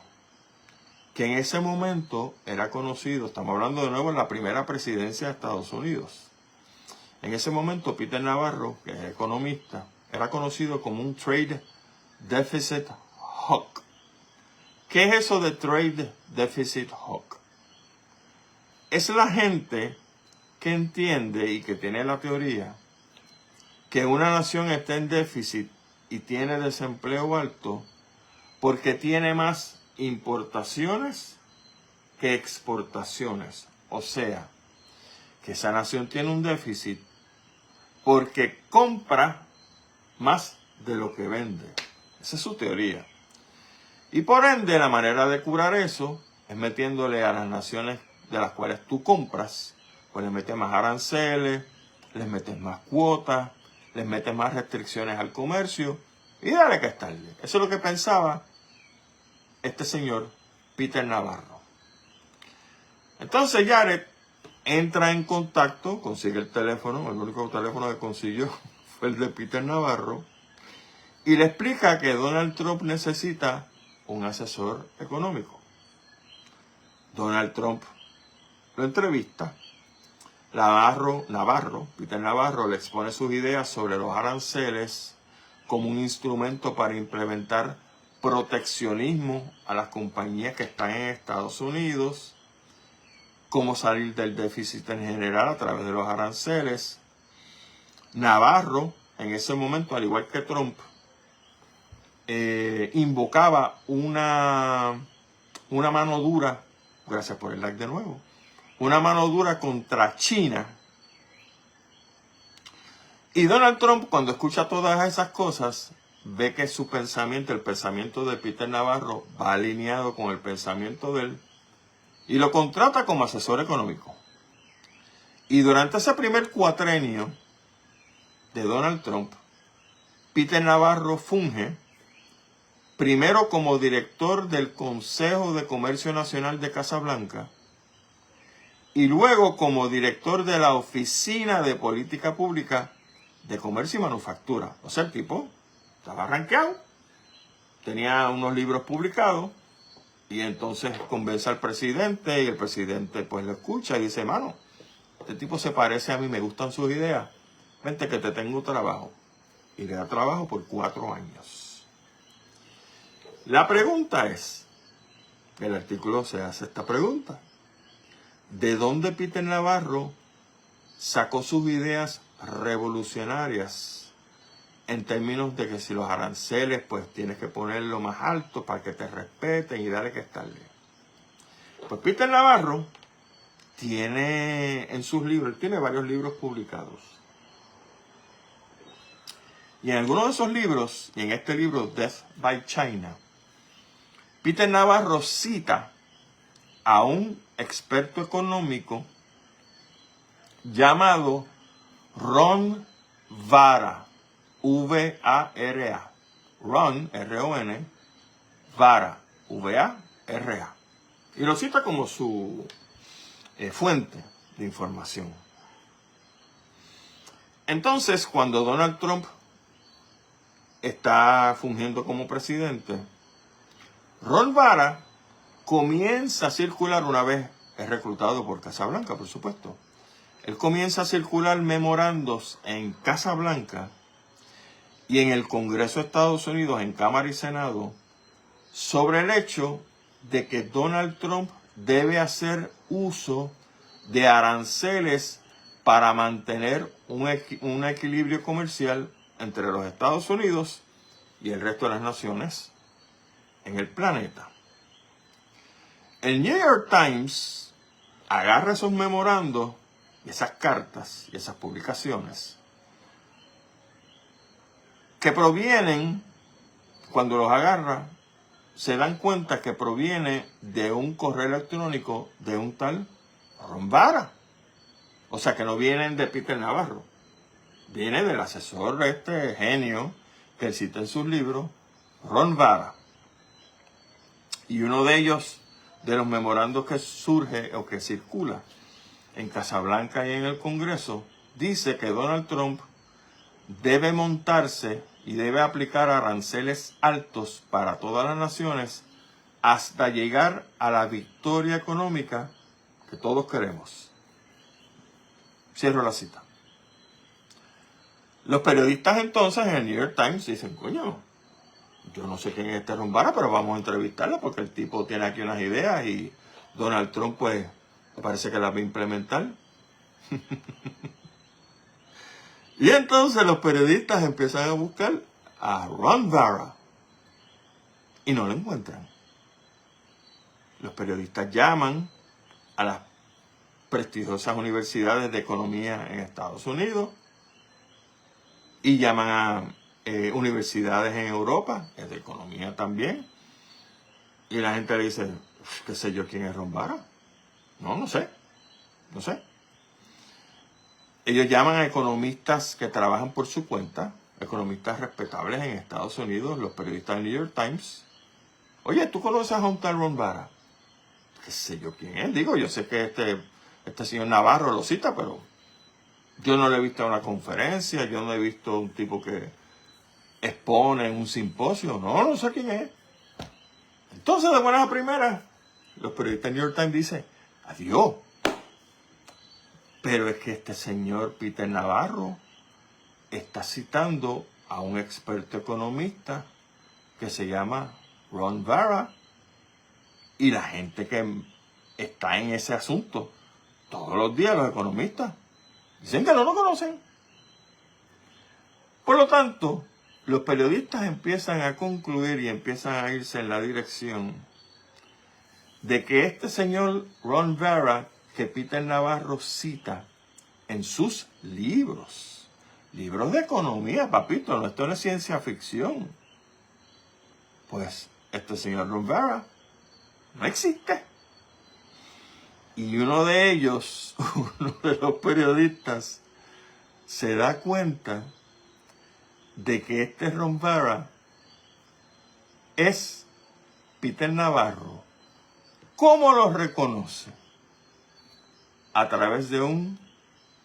que en ese momento era conocido, estamos hablando de nuevo de la primera presidencia de Estados Unidos. En ese momento Peter Navarro, que es economista, era conocido como un Trade Deficit Hawk. ¿Qué es eso de Trade Deficit Hawk? Es la gente que entiende y que tiene la teoría que una nación está en déficit y tiene desempleo alto porque tiene más importaciones que exportaciones. O sea, que esa nación tiene un déficit porque compra más de lo que vende. Esa es su teoría. Y por ende, la manera de curar eso es metiéndole a las naciones de las cuales tú compras, pues les metes más aranceles, les metes más cuotas, les metes más restricciones al comercio y dale que estarle. Eso es lo que pensaba este señor Peter Navarro. Entonces Jared entra en contacto, consigue el teléfono, el único teléfono que consiguió fue el de Peter Navarro, y le explica que Donald Trump necesita un asesor económico. Donald Trump lo entrevista. Peter Navarro le expone sus ideas sobre los aranceles como un instrumento para implementar proteccionismo a las compañías que están en Estados Unidos, cómo salir del déficit en general a través de los aranceles. Navarro, en ese momento, al igual que Trump, invocaba una mano dura, gracias por el like de nuevo, una mano dura contra China. Y Donald Trump, cuando escucha todas esas cosas, ve que su pensamiento, el pensamiento de Peter Navarro, va alineado con el pensamiento de él y lo contrata como asesor económico. Y durante ese primer cuatrenio de Donald Trump, Peter Navarro funge primero como director del Consejo de Comercio Nacional de Casablanca y luego como director de la Oficina de Política Pública de Comercio y Manufactura. O sea, el tipo estaba rankeado, tenía unos libros publicados y entonces convence al presidente y el presidente pues lo escucha y dice, mano, este tipo se parece a mí, me gustan sus ideas, vente que te tengo trabajo. Y le da trabajo por 4 años. La pregunta es, el artículo se hace esta pregunta, ¿de dónde Peter Navarro sacó sus ideas revolucionarias en términos de que si los aranceles pues tienes que ponerlo más alto para que te respeten y darle que estarle? Pues Peter Navarro tiene en sus libros, tiene varios libros publicados. Y en algunos de esos libros, y en este libro Death by China, Peter Navarro cita a un experto económico llamado Ron Vara, V-A-R-A. Ron, R-O-N, Vara, V-A-R-A. Y lo cita como su fuente de información. Entonces, cuando Donald Trump está fungiendo como presidente, Ron Vara comienza a circular, una vez es reclutado por Casablanca, por supuesto. Él comienza a circular memorandos en Casablanca y en el Congreso de Estados Unidos, en Cámara y Senado, sobre el hecho de que Donald Trump debe hacer uso de aranceles para mantener un equilibrio comercial entre los Estados Unidos y el resto de las naciones en el planeta. El New York Times agarra esos memorandos, esas cartas y esas publicaciones que provienen, cuando los agarra, se dan cuenta que proviene de un correo electrónico de un tal Ron Vara. O sea, que no vienen de Peter Navarro. Viene del asesor de este genio que cita en sus libros, Ron Vara. Y uno de ellos, de los memorandos que surge o que circula en Casablanca y en el Congreso, dice que Donald Trump debe montarse y debe aplicar aranceles altos para todas las naciones hasta llegar a la victoria económica que todos queremos. Cierro la cita. Los periodistas entonces en el New York Times dicen, coño, yo no sé quién es este Ron, pero vamos a entrevistarlo porque el tipo tiene aquí unas ideas y Donald Trump pues parece que las va a implementar. Y entonces los periodistas empiezan a buscar a Ron y no lo encuentran. Los periodistas llaman a las prestigiosas universidades de economía en Estados Unidos y llaman a universidades en Europa, de economía también, y la gente le dice, qué sé yo quién es Ron Vara. No sé. Ellos llaman a economistas que trabajan por su cuenta, economistas respetables en Estados Unidos, los periodistas del New York Times. Oye, ¿tú conoces a un tal Ron Vara? Qué sé yo quién es. Digo, yo sé que este señor Navarro lo cita, pero yo no lo he visto en una conferencia, yo no he visto un tipo que expone en un simposio. No sé quién es. Entonces, de buenas a primeras, los periodistas del New York Times dicen, adiós. Pero es que este señor Peter Navarro está citando a un experto economista que se llama Ron Vara. Y la gente que está en ese asunto, todos los días los economistas, dicen que no lo conocen. Por lo tanto, los periodistas empiezan a concluir y empiezan a irse en la dirección de que este señor Ron Vara, que Peter Navarro cita en sus libros de economía, papito, no, esto no es ciencia ficción, pues este señor Ron Vara no existe. Y uno de ellos, uno de los periodistas, se da cuenta de que este Ron Vara es Peter Navarro. ¿Cómo lo reconoce? A través de un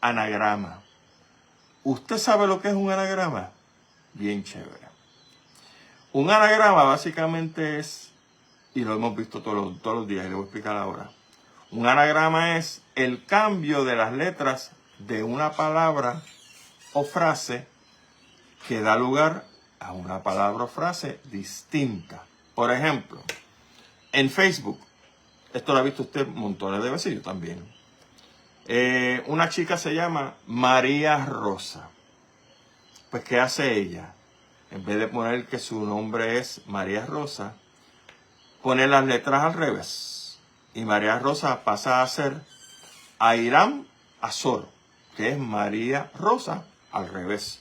anagrama. ¿Usted sabe lo que es un anagrama? Bien chévere. Un anagrama básicamente es, y lo hemos visto todos los días, y le voy a explicar ahora. Un anagrama es el cambio de las letras de una palabra o frase que da lugar a una palabra o frase distinta. Por ejemplo, en Facebook, esto lo ha visto usted montones de veces, yo también. Una chica se llama María Rosa. Pues, ¿qué hace ella? En vez de poner que su nombre es María Rosa, pone las letras al revés. Y María Rosa pasa a ser Airam Azor, que es María Rosa al revés.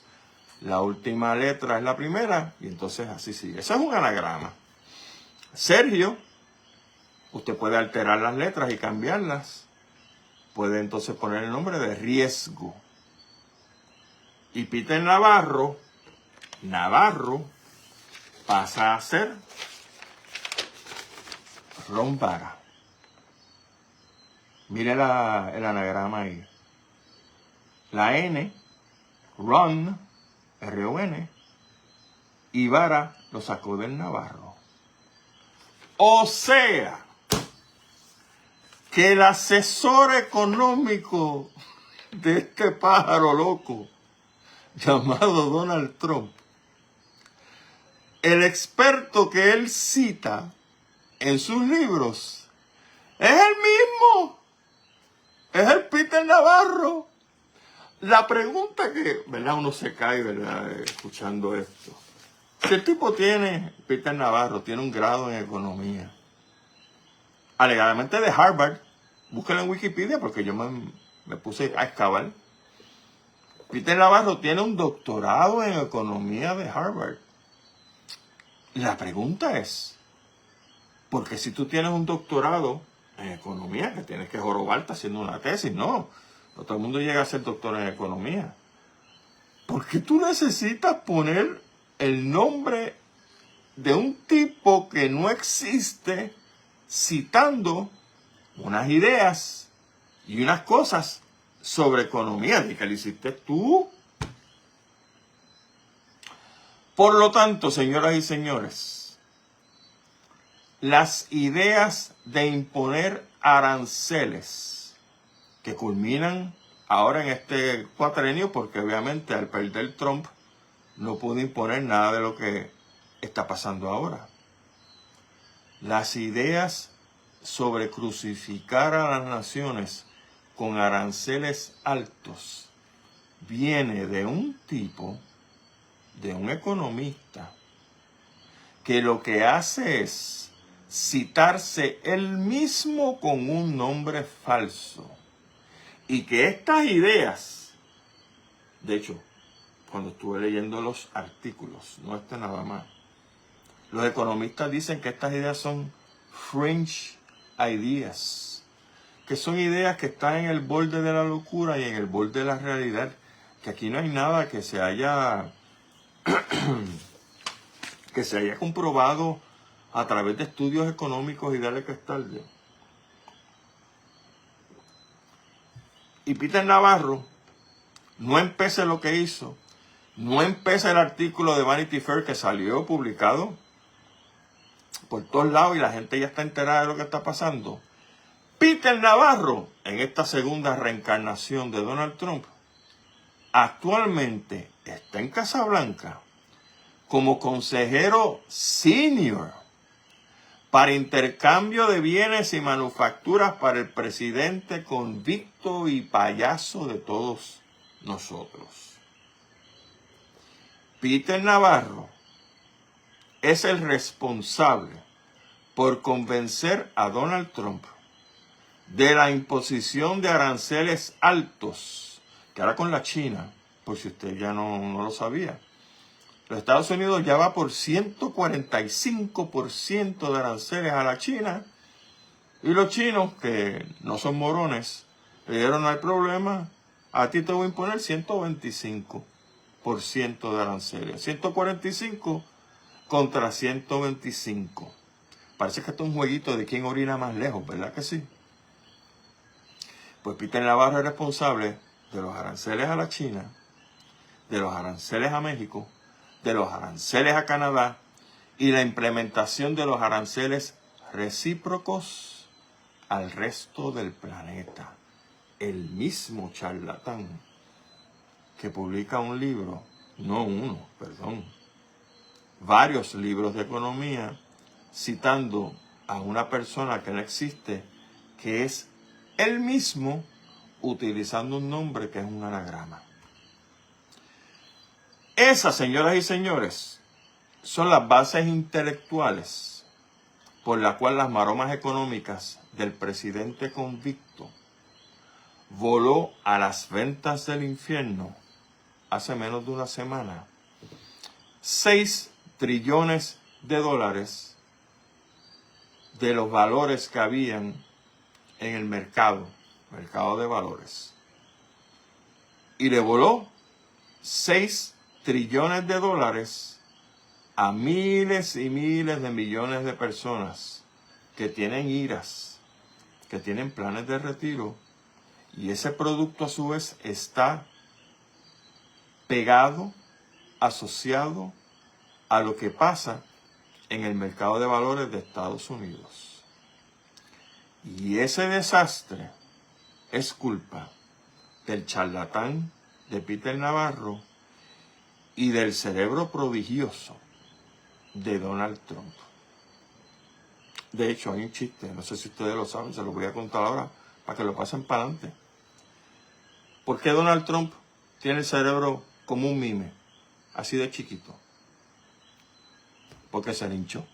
La última letra es la primera y entonces así sigue. Eso es un anagrama. Sergio, usted puede alterar las letras y cambiarlas. Puede entonces poner el nombre de Riesgo. Y Peter Navarro pasa a ser Ron Vara. Mire el anagrama ahí. La N, Ron, R-O-N, y Vara lo sacó del Navarro. O sea, que el asesor económico de este pájaro loco llamado Donald Trump, el experto que él cita en sus libros, es el mismo. Es el Peter Navarro. La pregunta que, ¿verdad? Uno se cae, ¿verdad? Escuchando esto. Si el tipo Peter Navarro, tiene un grado en economía, alegadamente de Harvard, búsquelo en Wikipedia porque yo me puse a excavar. Peter Navarro tiene un doctorado en economía de Harvard. Y la pregunta es, porque si tú tienes un doctorado en economía, que tienes que jorobarte haciendo una tesis, no todo el mundo llega a ser doctor en economía. ¿Por qué tú necesitas poner el nombre de un tipo que no existe citando unas ideas y unas cosas sobre economía de que le hiciste tú. Por lo tanto, señoras y señores, las ideas de imponer aranceles que culminan ahora en este cuatrenio, porque obviamente al perder Trump no pudo imponer nada de lo que está pasando ahora. Las ideas sobre crucificar a las naciones con aranceles altos viene de un tipo, de un economista, que lo que hace es citarse él mismo con un nombre falso. Y que estas ideas, de hecho, cuando estuve leyendo los artículos, no nada más, los economistas dicen que estas ideas son fringe ideas, que son ideas que están en el borde de la locura y en el borde de la realidad, que aquí no hay nada que se haya comprobado a través de estudios económicos y dale que es tarde. Y Peter Navarro no empecé lo que hizo, no empecé el artículo de Vanity Fair que salió publicado por todos lados y la gente ya está enterada de lo que está pasando. Peter Navarro, en esta segunda reencarnación de Donald Trump, actualmente está en Casablanca como consejero senior para intercambio de bienes y manufacturas para el presidente convicto y payaso de todos nosotros. Peter Navarro es el responsable por convencer a Donald Trump de la imposición de aranceles altos, que ahora con la China, por si usted ya no lo sabía, los Estados Unidos ya va por 145% de aranceles a la China, y los chinos, que no son morones, le dijeron: no hay problema, a ti te voy a imponer 125% de aranceles. 145 contra 125. Parece que esto es un jueguito de quién orina más lejos, ¿verdad que sí? Pues Peter Navarro es responsable de los aranceles a la China, de los aranceles a México, de los aranceles a Canadá y la implementación de los aranceles recíprocos al resto del planeta. El mismo charlatán que publica un libro, no uno, perdón, varios libros de economía, citando a una persona que no existe, que es él mismo, utilizando un nombre que es un anagrama. Esas, señoras y señores, son las bases intelectuales por las cuales las maromas económicas del presidente convicto voló a las ventas del infierno hace menos de una semana 6 trillones de dólares de los valores que habían en el mercado de valores. Y le voló 6 trillones de dólares a miles y miles de millones de personas que tienen IRAs, que tienen planes de retiro, y ese producto a su vez está pegado, asociado a lo que pasa en el mercado de valores de Estados Unidos. Y ese desastre es culpa del charlatán de Peter Navarro y del cerebro prodigioso de Donald Trump. De hecho, hay un chiste, no sé si ustedes lo saben, se lo voy a contar ahora para que lo pasen para adelante. ¿Por qué Donald Trump tiene el cerebro como un mime, así de chiquito? Porque se linchó.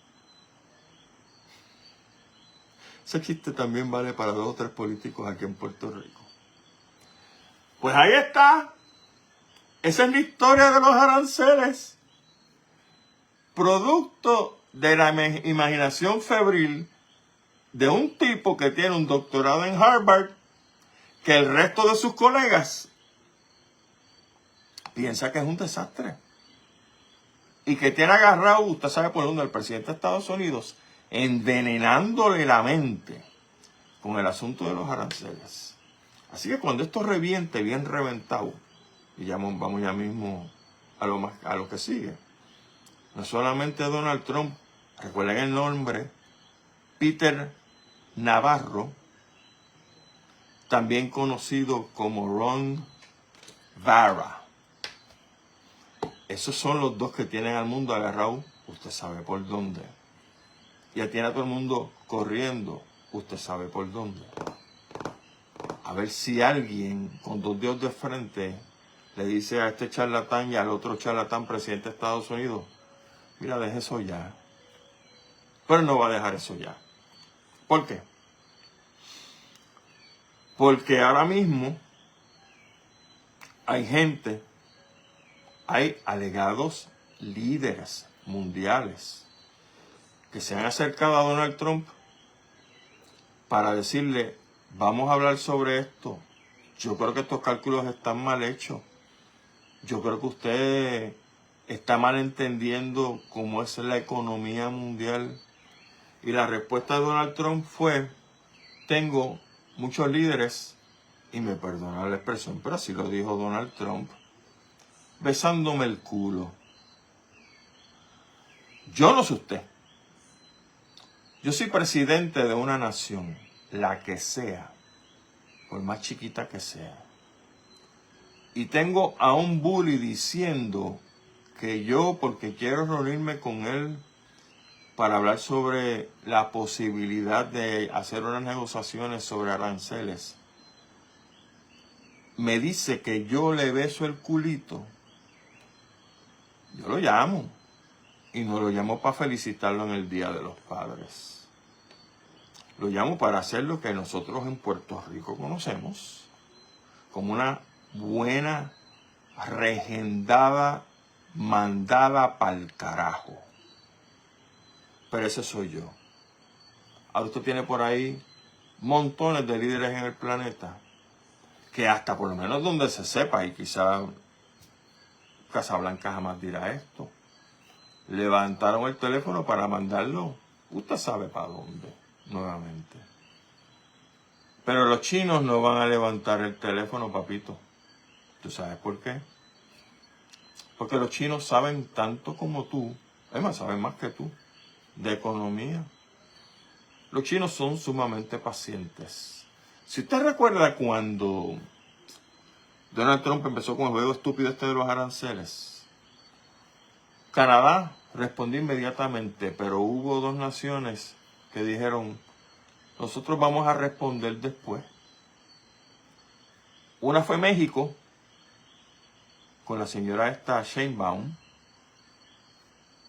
Ese chiste también vale para 2 o 3 políticos aquí en Puerto Rico. Pues ahí está. Esa es la historia de los aranceles. Producto de la imaginación febril de un tipo que tiene un doctorado en Harvard, que el resto de sus colegas piensa que es un desastre. Y que tiene agarrado, usted sabe por dónde, al presidente de Estados Unidos, envenenándole la mente con el asunto de los aranceles. Así que cuando esto reviente bien reventado, y ya vamos ya mismo a lo que sigue, no solamente Donald Trump, recuerden el nombre, Peter Navarro, también conocido como Ron Barra. Esos son los dos que tienen al mundo agarrado, usted sabe por dónde. Ya tiene a todo el mundo corriendo, usted sabe por dónde. A ver si alguien con dos dedos de frente le dice a este charlatán y al otro charlatán presidente de Estados Unidos, mira, deje eso ya. Pero no va a dejar eso ya. ¿Por qué? Porque ahora mismo hay gente, hay alegados líderes mundiales que se han acercado a Donald Trump para decirle, vamos a hablar sobre esto. Yo creo que estos cálculos están mal hechos. Yo creo que usted está mal entendiendo cómo es la economía mundial. Y la respuesta de Donald Trump fue, tengo muchos líderes, y me perdona la expresión, pero así lo dijo Donald Trump, besándome el culo. Yo no sé usted. Yo soy presidente de una nación, la que sea, por más chiquita que sea. Y tengo a un bully diciendo que yo, porque quiero reunirme con él para hablar sobre la posibilidad de hacer unas negociaciones sobre aranceles, me dice que yo le beso el culito. Yo lo llamo. Y no lo llamo para felicitarlo en el Día de los Padres. Lo llamo para hacer lo que nosotros en Puerto Rico conocemos como una buena, regendada, mandada pa'l carajo. Pero ese soy yo. Ahora usted tiene por ahí montones de líderes en el planeta que hasta por lo menos donde se sepa, y quizá Casablanca jamás dirá esto, levantaron el teléfono para mandarlo, usted sabe para dónde, nuevamente. Pero los chinos no van a levantar el teléfono, papito. ¿Tú sabes por qué? Porque los chinos saben tanto como tú, además saben más que tú, de economía. Los chinos son sumamente pacientes. Si usted recuerda cuando Donald Trump empezó con el juego estúpido este de los aranceles, Canadá respondió inmediatamente, pero hubo dos naciones que dijeron, nosotros vamos a responder después. Una fue México, con la señora esta Sheinbaum,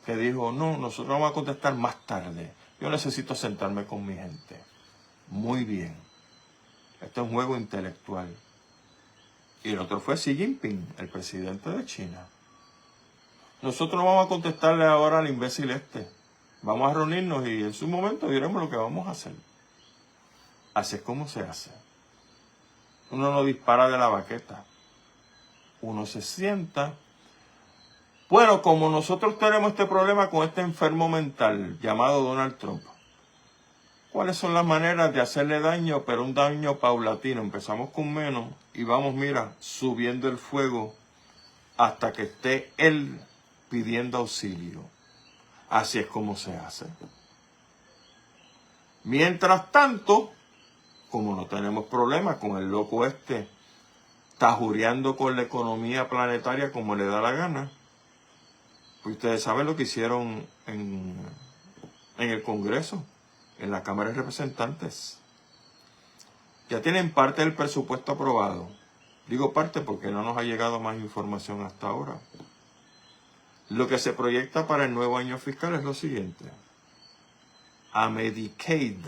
que dijo, no, nosotros vamos a contestar más tarde. Yo necesito sentarme con mi gente. Muy bien. Este es un juego intelectual. Y el otro fue Xi Jinping, el presidente de China. Nosotros vamos a contestarle ahora al imbécil este. Vamos a reunirnos y en su momento diremos lo que vamos a hacer. Así es como se hace. Uno no dispara de la baqueta. Uno se sienta. Bueno, como nosotros tenemos este problema con este enfermo mental llamado Donald Trump, ¿cuáles son las maneras de hacerle daño, pero un daño paulatino? Empezamos con menos y vamos, mira, subiendo el fuego hasta que esté él pidiendo auxilio. Así es como se hace. Mientras tanto, como no tenemos problemas con el loco este tajureando con la economía planetaria como le da la gana, pues ustedes saben lo que hicieron en el Congreso, en la Cámara de Representantes. Ya tienen parte del presupuesto aprobado. Digo parte porque no nos ha llegado más información hasta ahora. Lo que se proyecta para el nuevo año fiscal es lo siguiente. A Medicaid,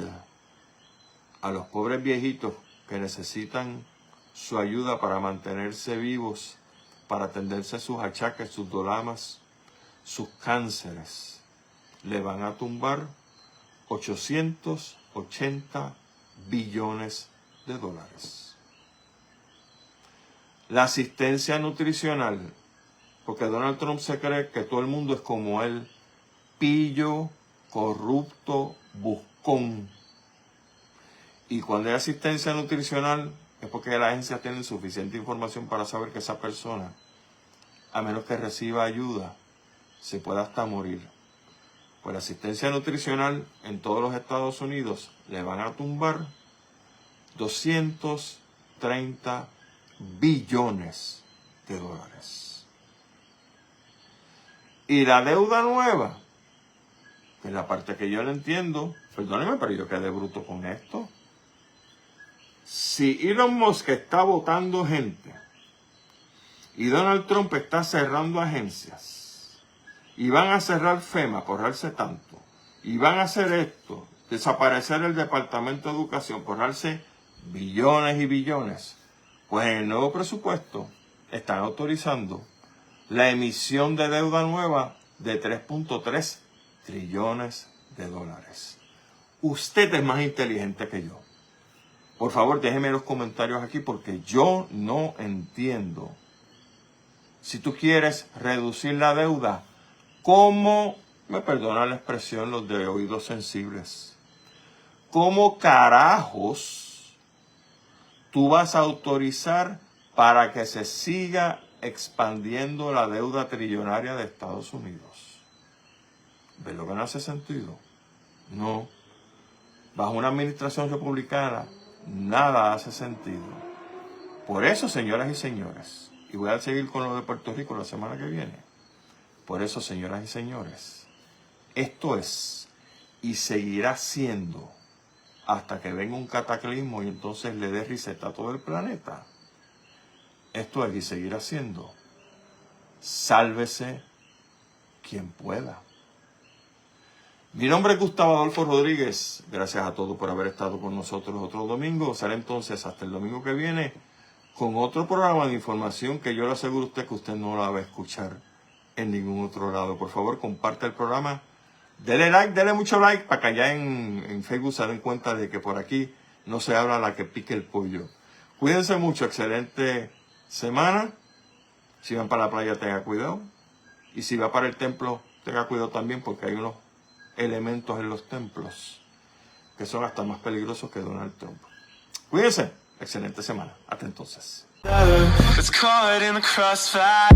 a los pobres viejitos que necesitan su ayuda para mantenerse vivos, para atenderse sus achaques, sus dolamas, sus cánceres, le van a tumbar 880 billones de dólares. La asistencia nutricional, porque Donald Trump se cree que todo el mundo es como él, pillo, corrupto, buscón. Y cuando hay asistencia nutricional, es porque las agencias tienen suficiente información para saber que esa persona, a menos que reciba ayuda, se puede hasta morir. Por asistencia nutricional en todos los Estados Unidos le van a tumbar 230 billones de dólares. Y la deuda nueva, que es la parte que yo no entiendo, perdónenme, pero yo quedé bruto con esto. Si Elon Musk está votando gente y Donald Trump está cerrando agencias y van a cerrar FEMA por ahorrarse tanto y van a hacer esto, desaparecer el Departamento de Educación por ahorrarse billones y billones, pues en el nuevo presupuesto están autorizando la emisión de deuda nueva de 3.3 trillones de dólares. Usted es más inteligente que yo. Por favor, déjeme los comentarios aquí porque yo no entiendo. Si tú quieres reducir la deuda, ¿cómo, me perdona la expresión, los de oídos sensibles? ¿Cómo carajos tú vas a autorizar para que se siga expandiendo la deuda trillonaria de Estados Unidos? ¿Ves lo que no hace sentido? No. Bajo una administración republicana, nada hace sentido. Por eso, señoras y señores, y voy a seguir con lo de Puerto Rico la semana que viene. Por eso, señoras y señores, esto es y seguirá siendo hasta que venga un cataclismo y entonces le dé reset a todo el planeta. Esto es y seguirá siendo. Sálvese quien pueda. Mi nombre es Gustavo Adolfo Rodríguez. Gracias a todos por haber estado con nosotros otro domingo. Será entonces hasta el domingo que viene con otro programa de información que yo le aseguro a usted que usted no la va a escuchar en ningún otro lado. Por favor, comparte el programa. Dele like, dele mucho like para que allá en Facebook se den cuenta de que por aquí no se habla la que pique el pollo. Cuídense mucho, excelente semana. Si van para la playa, tenga cuidado. Y si va para el templo, tenga cuidado también porque hay unos elementos en los templos que son hasta más peligrosos que Donald Trump. Cuídense, excelente semana. Hasta entonces. It's caught in the crossfire.